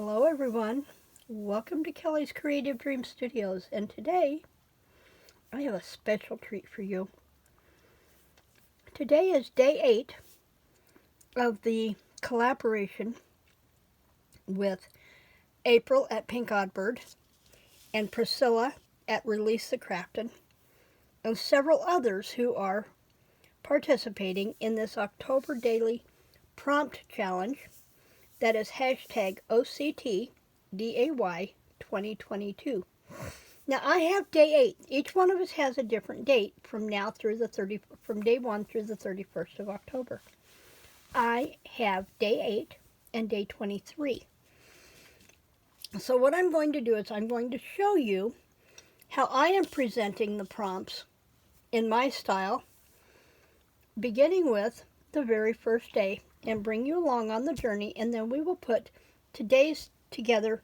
Hello everyone, welcome to Kelly's Creative Dream Studios, and today I have a special treat for you. Today is day 8 of the collaboration with April at Pink Oddbird and Priscilla at Release the Craftin' and several others who are participating in this October Daily Prompt Challenge that is hashtag OCTDAY 2022. Now I have day 8. Each one of us has a different date from day 1 through the 31st of October. I have day 8 and day 23. So what I'm going to do is I'm going to show you how I am presenting the prompts in my style, beginning with the very first day, and bring you along on the journey, and then we will put today's together.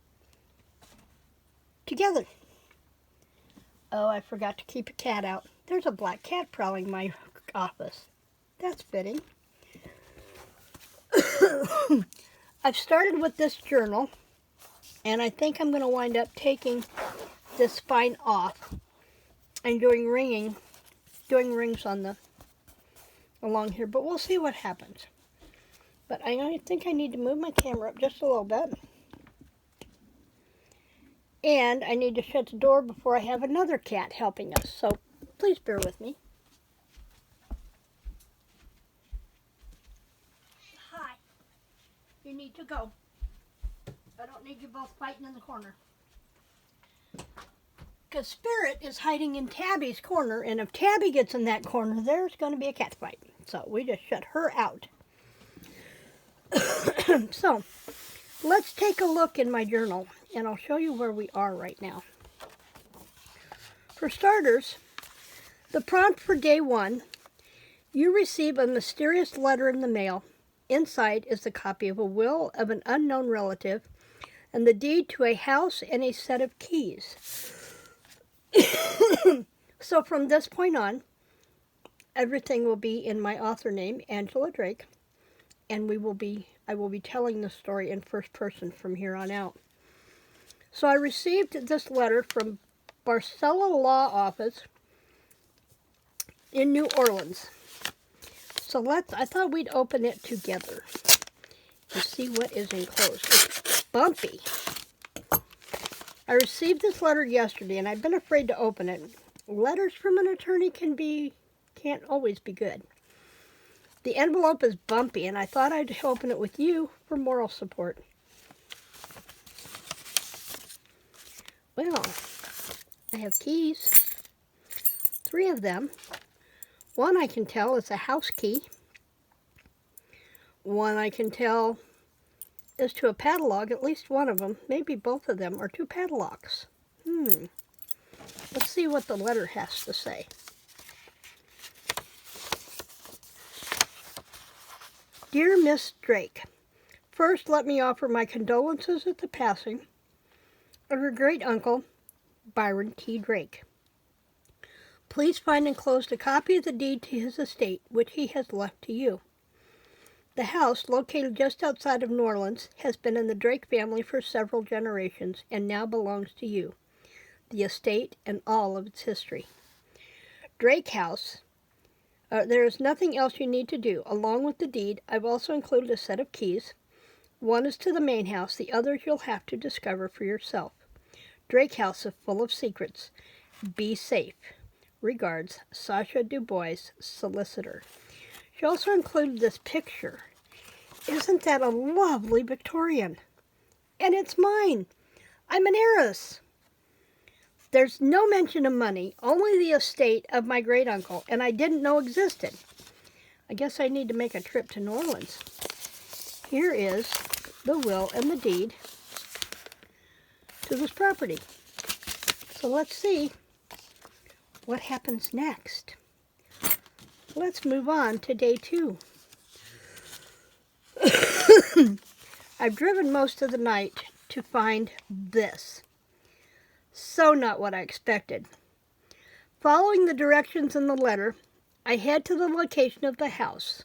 Oh, I forgot to keep a cat out. There's a black cat prowling my office. That's fitting. I've started with this journal, and I think I'm going to wind up taking this spine off and doing rings on along here, but we'll see what happens. But I think I need to move my camera up just a little bit. And I need to shut the door before I have another cat helping us. So please bear with me. Hi. You need to go. I don't need you both fighting in the corner. Because Spirit is hiding in Tabby's corner, and if Tabby gets in that corner, there's going to be a cat fight. So we just shut her out. So, let's take a look in my journal, and I'll show you where we are right now. For starters, the prompt for day 1, you receive a mysterious letter in the mail. Inside is the copy of a will of an unknown relative and the deed to a house and a set of keys. So from this point on, everything will be in my author name, Angela Drake, and I will be telling the story in first person from here on out. So I received this letter from Barcelo Law Office in New Orleans. So I thought we'd open it together to see what is enclosed. It's bumpy. I received this letter yesterday, and I've been afraid to open it. Letters from an attorney can't always be good. The envelope is bumpy, and I thought I'd open it with you for moral support. Well, I have keys. 3 of them. One I can tell is a house key. One I can tell is to a padlock. At least one of them, maybe both of them, are 2 padlocks. Let's see what the letter has to say. Dear Miss Drake, first let me offer my condolences at the passing of your great-uncle, Byron T. Drake. Please find enclosed a copy of the deed to his estate, which he has left to you. The house, located just outside of New Orleans, has been in the Drake family for several generations and now belongs to you, the estate, and all of its history. Drake House. There is nothing else you need to do. Along with the deed, I've also included a set of keys. One is to the main house. The others you'll have to discover for yourself. Drake House is full of secrets. Be safe. Regards, Sasha Dubois, solicitor. She also included this picture. Isn't that a lovely Victorian? And it's mine. I'm an heiress. There's no mention of money, only the estate of my great-uncle, and I didn't know existed. I guess I need to make a trip to New Orleans. Here is the will and the deed to this property. So let's see what happens next. Let's move on to day 2. I've driven most of the night to find this. So not what I expected. Following the directions in the letter, I head to the location of the house.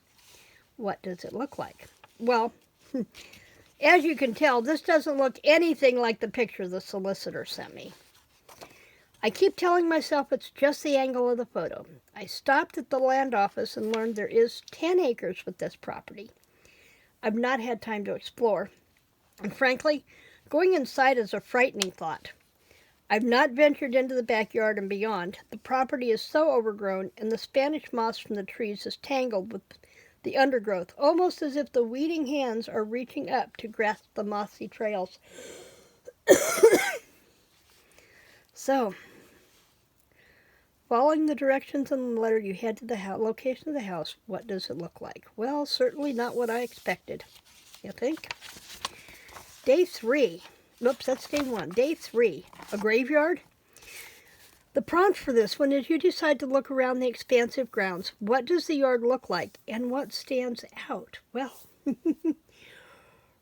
What does it look like? Well, As you can tell, this doesn't look anything like the picture the solicitor sent me. I keep telling myself it's just the angle of the photo. I stopped at the land office and learned there is 10 acres with this property. I've not had time to explore, and frankly, going inside is a frightening thought. I've not ventured into the backyard and beyond. The property is so overgrown, and the Spanish moss from the trees is tangled with the undergrowth, almost as if the weeding hands are reaching up to grasp the mossy trails. So, following the directions in the letter, you head to the location of the house. What does it look like? Well, certainly not what I expected. You think? Day 3. Oops, that's day 1. Day 3. A graveyard? The prompt for this one is you decide to look around the expansive grounds. What does the yard look like, and what stands out? Well,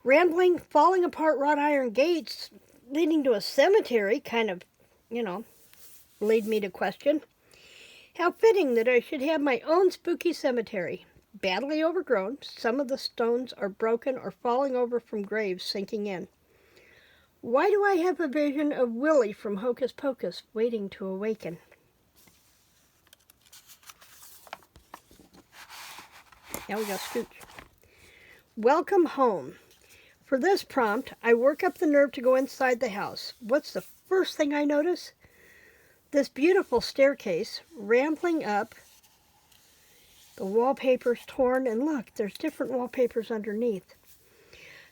rambling, falling apart wrought iron gates leading to a cemetery kind of, lead me to question. How fitting that I should have my own spooky cemetery. Badly overgrown, some of the stones are broken or falling over from graves sinking in. Why do I have a vision of Willie from Hocus Pocus waiting to awaken? Now we got Scooch. Welcome home. For this prompt, I work up the nerve to go inside the house. What's the first thing I notice? This beautiful staircase, rambling up. The wallpaper's torn, and look, there's different wallpapers underneath.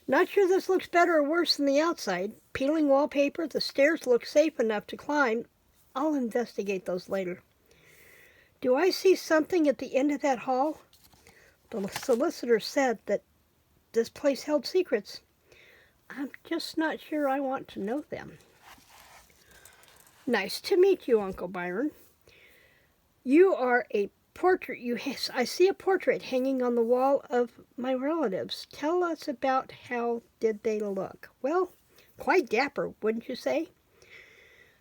Not sure this looks better or worse than the outside. Peeling wallpaper, the stairs look safe enough to climb. I'll investigate those later. Do I see something at the end of that hall? The solicitor said that this place held secrets. I'm just not sure I want to know them. Nice to meet you, Uncle Byron. You are a portrait. I see a portrait hanging on the wall of my relatives. Tell us about how did they look? Well, quite dapper, wouldn't you say?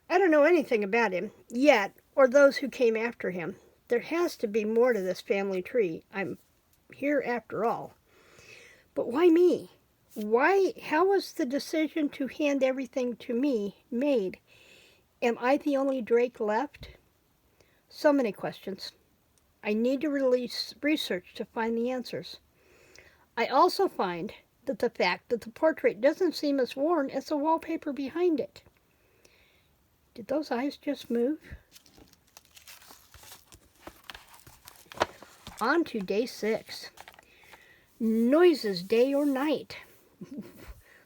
I don't know anything about him yet, or those who came after him. There has to be more to this family tree. I'm here after all. But why me? How was the decision to hand everything to me made? Am I the only Drake left? So many questions. I need to release research to find the answers. I also find that the fact that the portrait doesn't seem as worn as the wallpaper behind it. Did those eyes just move? On to day 6. Noises day or night.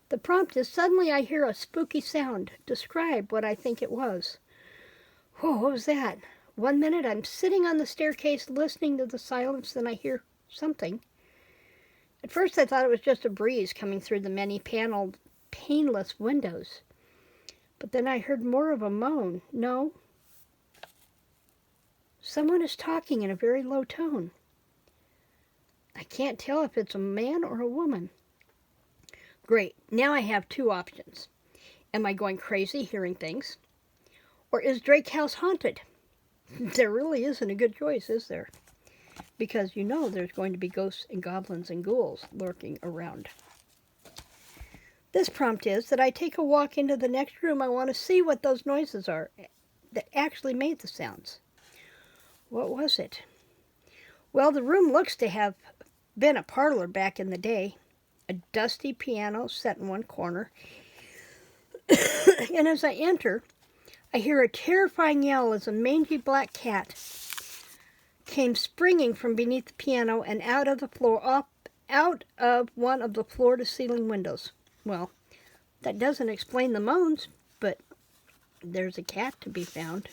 The prompt is suddenly I hear a spooky sound. Describe what I think it was. Whoa, what was that? One minute I'm sitting on the staircase listening to the silence, then I hear something. At first I thought it was just a breeze coming through the many-paneled, paneless windows. But then I heard more of a moan. No. Someone is talking in a very low tone. I can't tell if it's a man or a woman. Great. Now I have 2 options. Am I going crazy hearing things? Or is Drake House haunted? There really isn't a good choice, is there? Because there's going to be ghosts and goblins and ghouls lurking around. This prompt is that I take a walk into the next room. I want to see what those noises are that actually made the sounds. What was it? Well, the room looks to have been a parlor back in the day. A dusty piano set in one corner. And as I enter, I hear a terrifying yell as a mangy black cat came springing from beneath the piano and out of one of the floor-to-ceiling windows. Well, that doesn't explain the moans, but there's a cat to be found.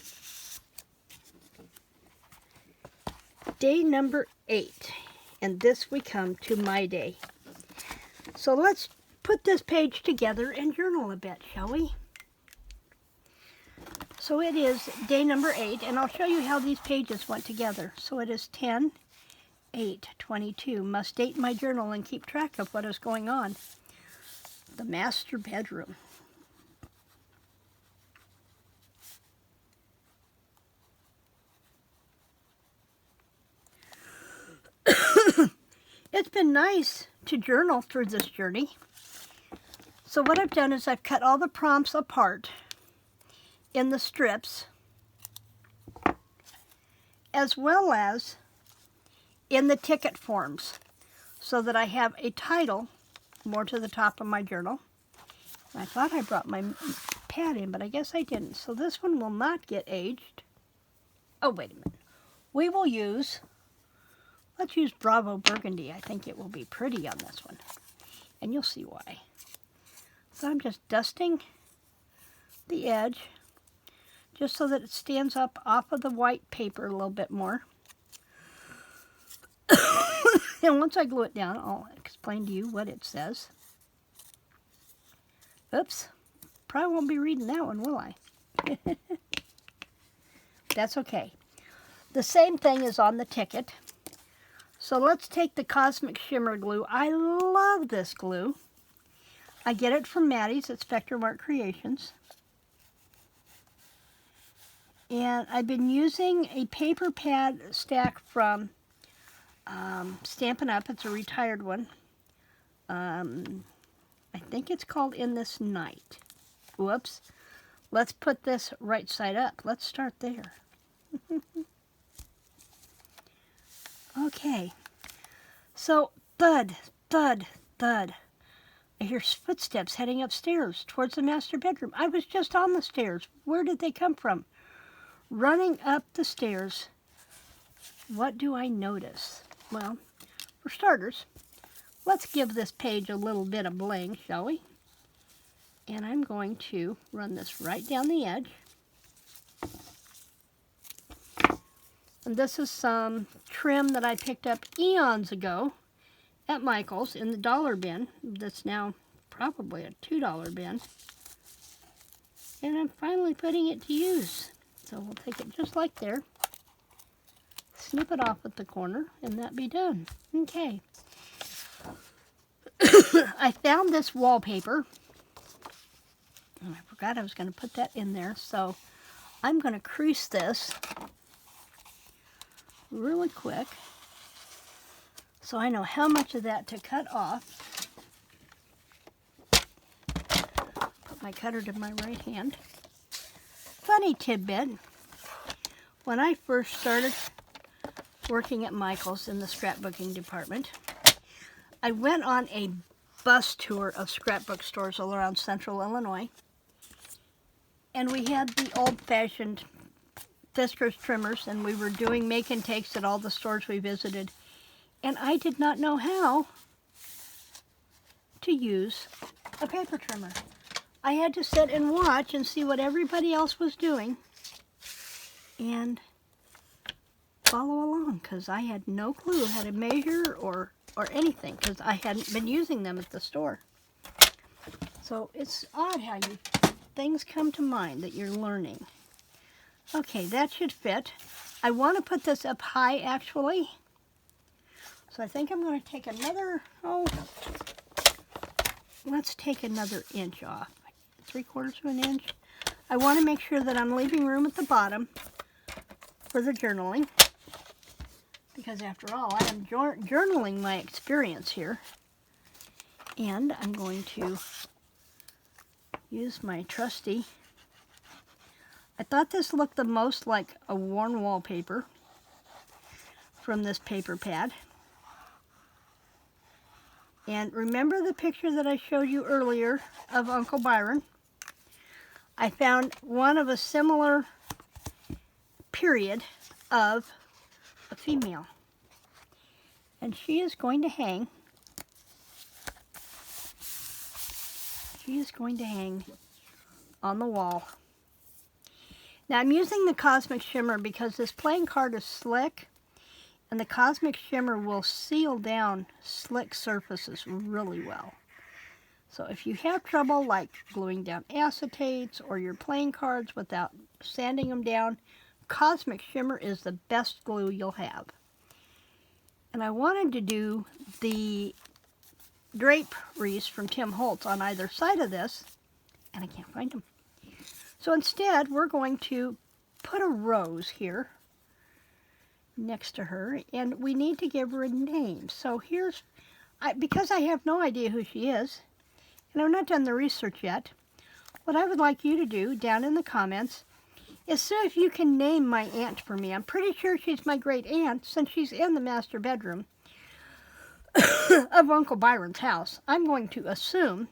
Day number 8, and this we come to my day. So let's put this page together and journal a bit, shall we? So it is day number 8, and I'll show you how these pages went together. So it is 10/8/22. Must date my journal and keep track of what is going on. The master bedroom. It's been nice to journal through this journey. So what I've done is I've cut all the prompts apart in the strips, as well as in the ticket forms, so that I have a title more to the top of my journal. I thought I brought my pad in, but I guess I didn't. So this one will not get aged. Oh, wait a minute. We will use, let's use Bravo Burgundy. I think it will be pretty on this one. And you'll see why. So I'm just dusting the edge, just so that it stands up off of the white paper a little bit more. And once I glue it down, I'll explain to you what it says. Oops, probably won't be reading that one, will I? That's okay. The same thing is on the ticket. So let's take the Cosmic Shimmer glue. I love this glue. I get it from Maddie's at Spectrum Art Creations. And I've been using a paper pad stack from Stampin' Up. It's a retired one. I think it's called In This Night. Whoops. Let's put this right side up. Let's start there. Okay. So, thud, thud, thud. I hear footsteps heading upstairs towards the master bedroom. I was just on the stairs. Where did they come from? Running up the stairs. What do I notice? Well, for starters, let's give this page a little bit of bling, shall we? And I'm going to run this right down the edge. And this is some trim that I picked up eons ago at Michael's in the dollar bin. That's now probably a $2 bin. And I'm finally putting it to use. So we'll take it just like there. Snip it off at the corner, and that be done. Okay. I found this wallpaper, and I forgot I was going to put that in there, so I'm going to crease this really quick so I know how much of that to cut off. Put my cutter to my right hand. Funny tidbit, when I first started working at Michael's in the scrapbooking department, I went on a bus tour of scrapbook stores all around central Illinois, and we had the old-fashioned Fiskars trimmers, and we were doing make and takes at all the stores we visited, and I did not know how to use a paper trimmer. I had to sit and watch and see what everybody else was doing and follow along, because I had no clue how to measure or anything, because I hadn't been using them at the store. So it's odd how things come to mind that you're learning. Okay, that should fit. I want to put this up high, actually. So I think I'm going to take another, let's take another inch off. 3/4 of an inch. I want to make sure that I'm leaving room at the bottom for the journaling, because after all, I am journaling my experience here. And I'm going to use my trusty, I thought this looked the most like a worn wallpaper from this paper pad. And remember the picture that I showed you earlier of Uncle Byron? I found one of a similar period of a female. And she is going to hang. She is going to hang on the wall. Now I'm using the Cosmic Shimmer because this playing card is slick, and the Cosmic Shimmer will seal down slick surfaces really well. So if you have trouble like gluing down acetates or your playing cards without sanding them down, Cosmic Shimmer is the best glue you'll have. And I wanted to do the draperies from Tim Holtz on either side of this, and I can't find them. So instead, we're going to put a rose here next to her, and we need to give her a name. So here's, because I have no idea who she is, and I've not done the research yet, what I would like you to do down in the comments is see if you can name my aunt for me. I'm pretty sure she's my great aunt since she's in the master bedroom of Uncle Byron's house. I'm going to assume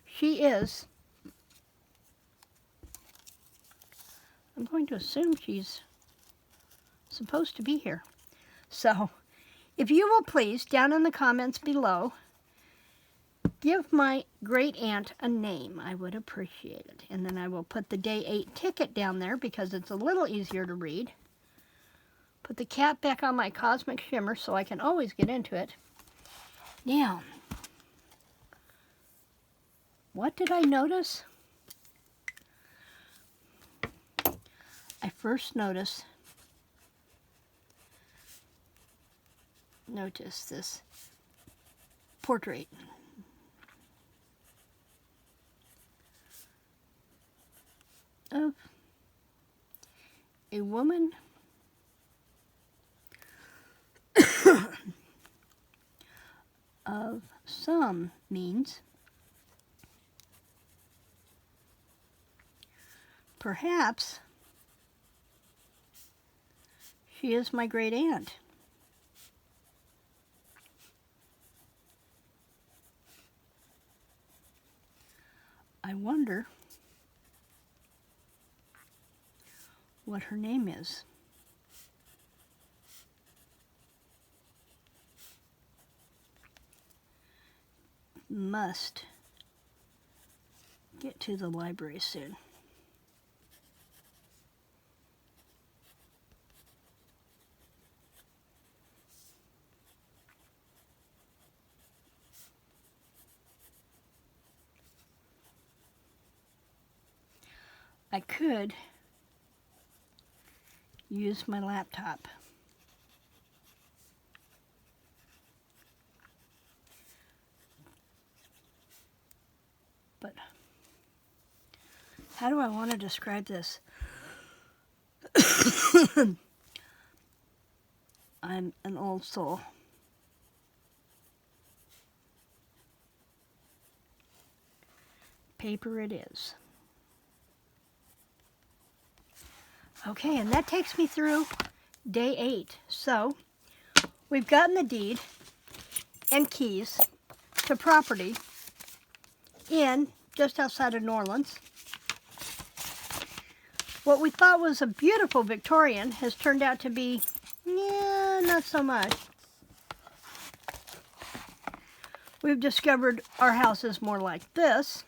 she is. I'm going to assume she's supposed to be here. So, if you will please, down in the comments below, give my great aunt a name. I would appreciate it. And then I will put the day 8 ticket down there because it's a little easier to read. Put the cap back on my cosmic shimmer so I can always get into it. Now, what did I notice? I first noticed this portrait. Of a woman of some means. Perhaps she is my great aunt. I wonder what her name is. Must get to the library soon. I could use my laptop. But how do I want to describe this? I'm an old soul. Paper it is. Okay, and that takes me through day 8. So, we've gotten the deed and keys to property in just outside of New Orleans. What we thought was a beautiful Victorian has turned out to be, not so much. We've discovered our house is more like this.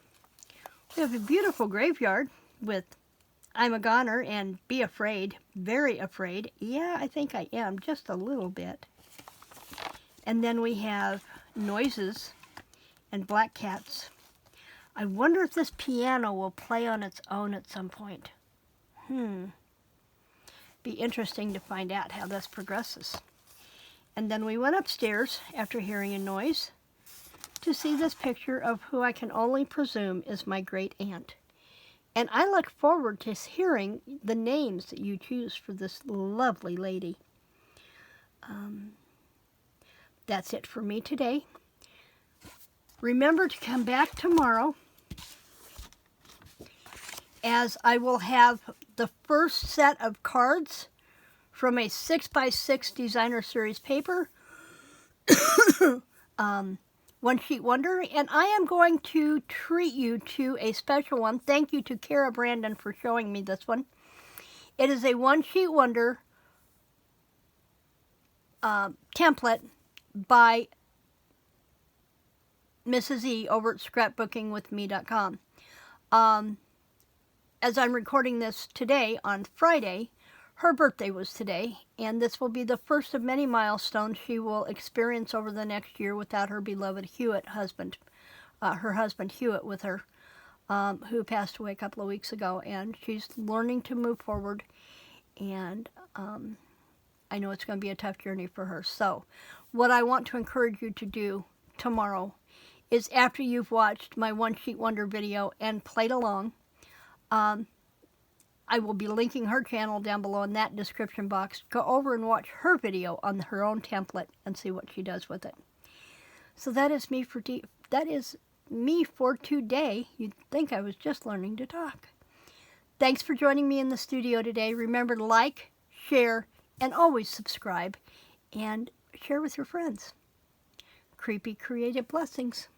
We have a beautiful graveyard with I'm a goner and be afraid, very afraid. Yeah, I think I am, just a little bit. And then we have noises and black cats. I wonder if this piano will play on its own at some point. Be interesting to find out how this progresses. And then we went upstairs after hearing a noise to see this picture of who I can only presume is my great aunt. And I look forward to hearing the names that you choose for this lovely lady. That's it for me today. Remember to come back tomorrow, as I will have the first set of cards from a 6x6 designer series paper. One Sheet Wonder, and I am going to treat you to a special one. Thank you to Cara Brandon for showing me this one. It is a One Sheet Wonder template by Mrs. E over at scrapbookingwithme.com. As I'm recording this today on Friday, her birthday was today, and this will be the first of many milestones she will experience over the next year without her beloved Hewitt husband, her husband Hewitt with her, who passed away a couple of weeks ago, and she's learning to move forward, and I know it's going to be a tough journey for her. So what I want to encourage you to do tomorrow is, after you've watched my One Sheet Wonder video and played along, I will be linking her channel down below in that description box. Go over and watch her video on her own template and see what she does with it. So that is me for that is me for today. You'd think I was just learning to talk. Thanks for joining me in the studio today. Remember to like, share, and always subscribe, and share with your friends. Creepy creative blessings.